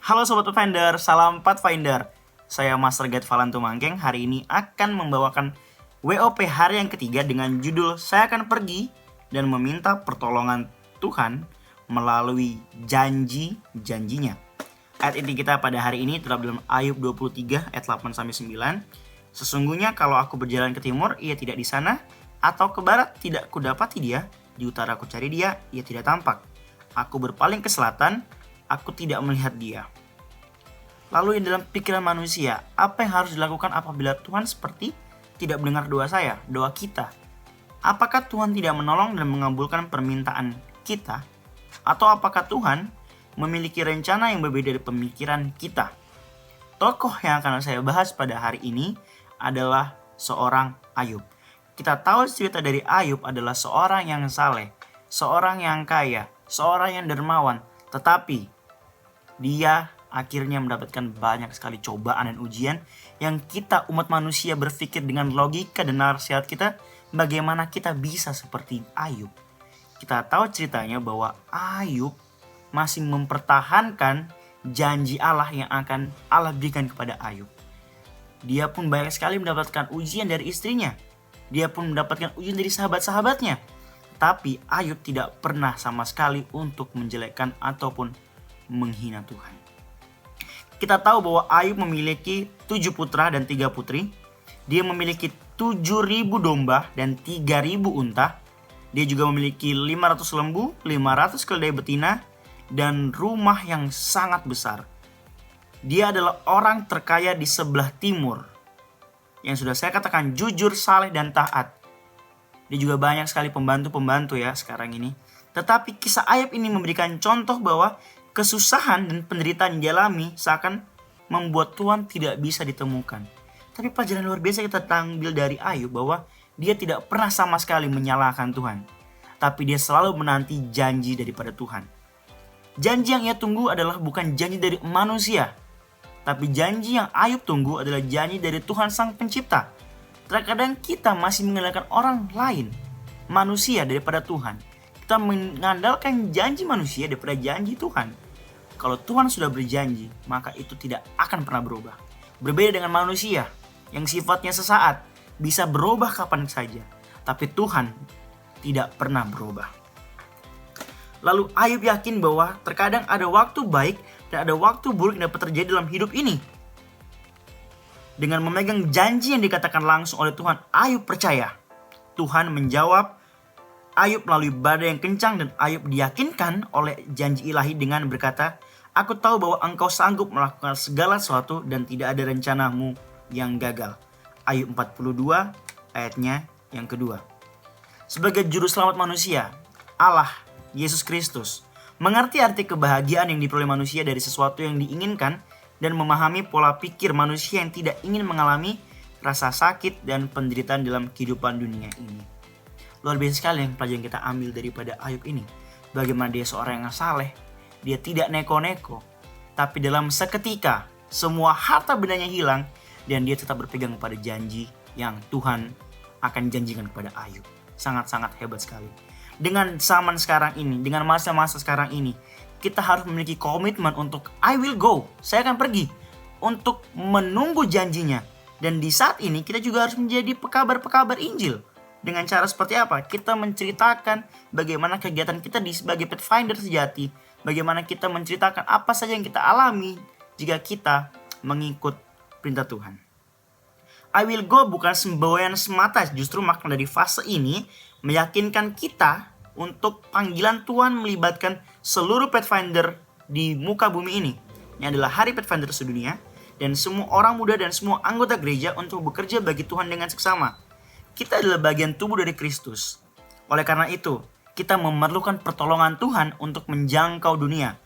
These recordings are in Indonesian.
Halo Sobat Pathfinder, salam Pathfinder. Saya Master Guide Valantu Mangkeng hari ini akan membawakan WOP hari yang ketiga dengan judul Saya akan pergi dan meminta pertolongan Tuhan melalui janji-janjinya. Ayat inti kita pada hari ini terdapat dalam Ayub 23 ayat 8-9. Sesungguhnya kalau aku berjalan ke timur, ia tidak di sana, atau ke barat, tidak kudapati dia. Di utara aku cari dia, ia tidak tampak. Aku berpaling ke selatan, aku tidak melihat dia. Lalu yang dalam pikiran manusia, apa yang harus dilakukan apabila Tuhan seperti tidak mendengar doa saya, doa kita? Apakah Tuhan tidak menolong dan mengabulkan permintaan kita? Atau apakah Tuhan memiliki rencana yang berbeda dari pemikiran kita? Tokoh yang akan saya bahas pada hari ini adalah seorang Ayub. Kita tahu cerita dari Ayub adalah seorang yang saleh, seorang yang kaya, seorang yang dermawan, tetapi dia akhirnya mendapatkan banyak sekali cobaan dan ujian yang kita umat manusia berpikir dengan logika dan nasihat kita, bagaimana kita bisa seperti Ayub. Kita tahu ceritanya bahwa Ayub masih mempertahankan janji Allah yang akan Allah berikan kepada Ayub. Dia pun banyak sekali mendapatkan ujian dari istrinya. Dia pun mendapatkan ujian dari sahabat-sahabatnya. Tapi Ayub tidak pernah sama sekali untuk menjelekkan ataupun menghina Tuhan. Kita tahu bahwa Ayub memiliki 7 putra dan 3 putri. Dia memiliki 7.000 domba dan 3.000 unta. Dia juga memiliki 500 lembu, 500 keledai betina, dan rumah yang sangat besar. Dia adalah orang terkaya di sebelah timur, yang sudah saya katakan jujur, saleh, dan taat. Dia juga banyak sekali pembantu-pembantu ya sekarang ini. Tetapi kisah Ayub ini memberikan contoh bahwa kesusahan dan penderitaan yang dialami seakan membuat Tuhan tidak bisa ditemukan. Tapi pelajaran luar biasa kita ambil dari Ayub bahwa dia tidak pernah sama sekali menyalahkan Tuhan. Tapi dia selalu menanti janji daripada Tuhan. Janji yang ia tunggu adalah bukan janji dari manusia. Tapi janji yang Ayub tunggu adalah janji dari Tuhan Sang Pencipta. Terkadang kita masih mengandalkan orang lain, manusia daripada Tuhan. Kita mengandalkan janji manusia daripada janji Tuhan. Kalau Tuhan sudah berjanji, maka itu tidak akan pernah berubah. Berbeda dengan manusia yang sifatnya sesaat, bisa berubah kapan saja. Tapi Tuhan tidak pernah berubah. Lalu Ayub yakin bahwa terkadang ada waktu baik dan ada waktu buruk yang dapat terjadi dalam hidup ini. Dengan memegang janji yang dikatakan langsung oleh Tuhan, Ayub percaya. Tuhan menjawab Ayub melalui badai yang kencang, dan Ayub diyakinkan oleh janji ilahi dengan berkata, aku tahu bahwa engkau sanggup melakukan segala sesuatu dan tidak ada rencanamu yang gagal. Ayub 42 ayatnya yang kedua. Sebagai juru selamat manusia, Allah, Yesus Kristus, mengerti arti kebahagiaan yang diperoleh manusia dari sesuatu yang diinginkan dan memahami pola pikir manusia yang tidak ingin mengalami rasa sakit dan penderitaan dalam kehidupan dunia ini. Luar biasa sekali yang pelajaran kita ambil daripada Ayub ini. Bagaimana dia seorang yang saleh. Dia tidak neko-neko. Tapi dalam seketika semua harta bendanya hilang. Dan dia tetap berpegang pada janji yang Tuhan akan janjikan kepada Ayub. Sangat-sangat hebat sekali. Dengan zaman sekarang ini, dengan masa-masa sekarang ini, kita harus memiliki komitmen untuk I will go. Saya akan pergi. Untuk menunggu janjinya. Dan di saat ini kita juga harus menjadi pekabar-pekabar Injil. Dengan cara seperti apa? Kita menceritakan bagaimana kegiatan kita sebagai Pathfinder sejati. Bagaimana kita menceritakan apa saja yang kita alami jika kita mengikut perintah Tuhan. I will go bukan semboyan semata. Justru makna dari fase ini meyakinkan kita untuk panggilan Tuhan melibatkan seluruh Pathfinder di muka bumi ini. Ini adalah hari Pathfinder sedunia. Dan semua orang muda dan semua anggota gereja untuk bekerja bagi Tuhan dengan seksama. Kita adalah bagian tubuh dari Kristus. Oleh karena itu, kita memerlukan pertolongan Tuhan untuk menjangkau dunia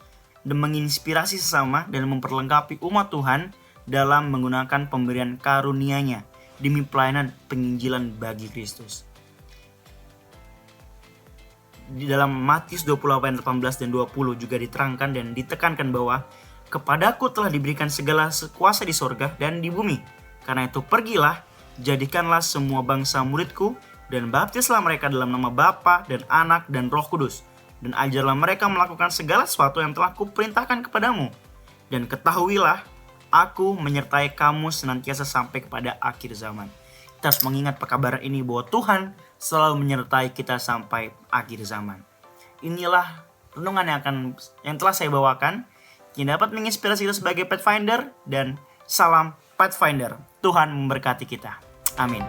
dan menginspirasi sesama dan memperlengkapi umat Tuhan dalam menggunakan pemberian karunia-Nya demi pelayanan penginjilan bagi Kristus. Di dalam Matius 28 18 dan 20 juga diterangkan dan ditekankan bahwa kepadaku telah diberikan segala kuasa di sorga dan di bumi. Karena itu pergilah, jadikanlah semua bangsa muridku dan baptislah mereka dalam nama Bapa dan Anak dan Roh Kudus, dan ajarlah mereka melakukan segala sesuatu yang telah kuperintahkan kepadamu. Dan ketahuilah, aku menyertai kamu senantiasa sampai kepada akhir zaman. Kita harus mengingat pekabaran ini bahwa Tuhan selalu menyertai kita sampai akhir zaman. Inilah renungan yang telah saya bawakan, yang dapat menginspirasi kita sebagai Pathfinder, dan salam Pathfinder. Tuhan memberkati kita. Amin.